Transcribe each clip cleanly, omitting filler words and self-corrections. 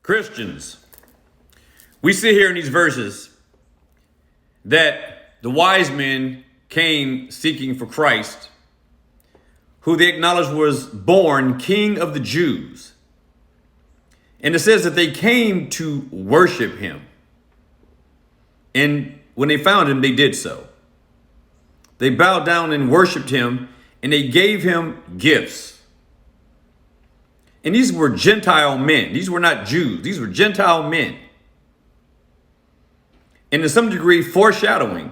Christians, we see here in these verses that the wise men came seeking for Christ, who they acknowledged was born King of the Jews. And it says that they came to worship him. And when they found him, they did so. They bowed down and worshiped him, and they gave him gifts. And these were Gentile men. These were not Jews. These were Gentile men. And to some degree, foreshadowing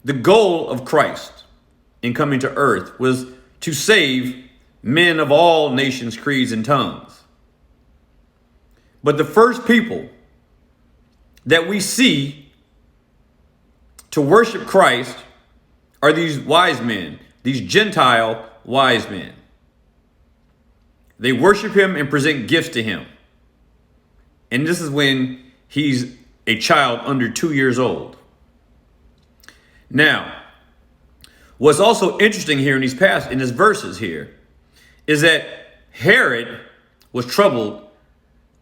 the goal of Christ in coming to earth was to save men of all nations, creeds, and tongues. But the first people that we see to worship Christ are these wise men, these Gentile wise men. They worship him and present gifts to him. And this is when he's a child under 2 years old. Now, what's also interesting here in these verses here is that Herod was troubled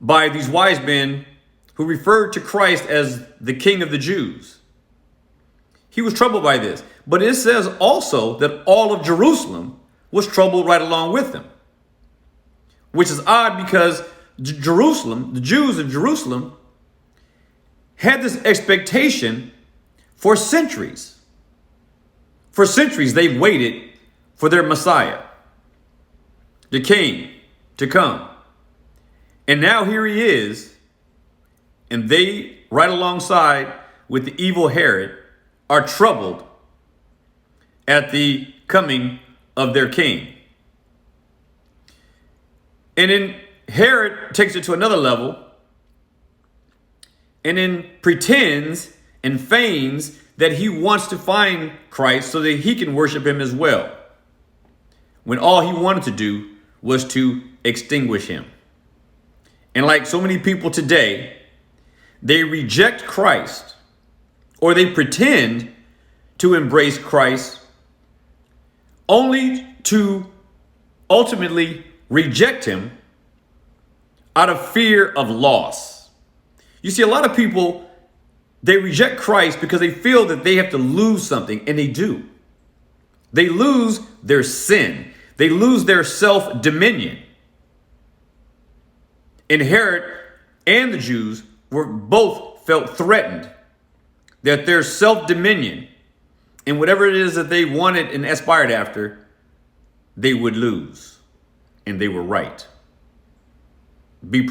by these wise men who referred to Christ as the King of the Jews. He was troubled by this. But it says also that all of Jerusalem was troubled right along with them. Which is odd because Jerusalem, the Jews of Jerusalem, had this expectation for centuries. For centuries, they've waited for their Messiah, the King, to come. And now here he is, and they, right alongside with the evil Herod, are troubled at the coming of their king. And then Herod takes it to another level and then pretends and feigns that he wants to find Christ so that he can worship him as well, when all he wanted to do was to extinguish him. And like so many people today, they reject Christ, or they pretend to embrace Christ only to ultimately reject him out of fear of loss. You see, a lot of people, they reject Christ because they feel that they have to lose something, and they do. They lose their sin. They lose their self-dominion. And Herod and the Jews were both felt threatened that their self-dominion and whatever it is that they wanted and aspired after, they would lose. And they were right. Be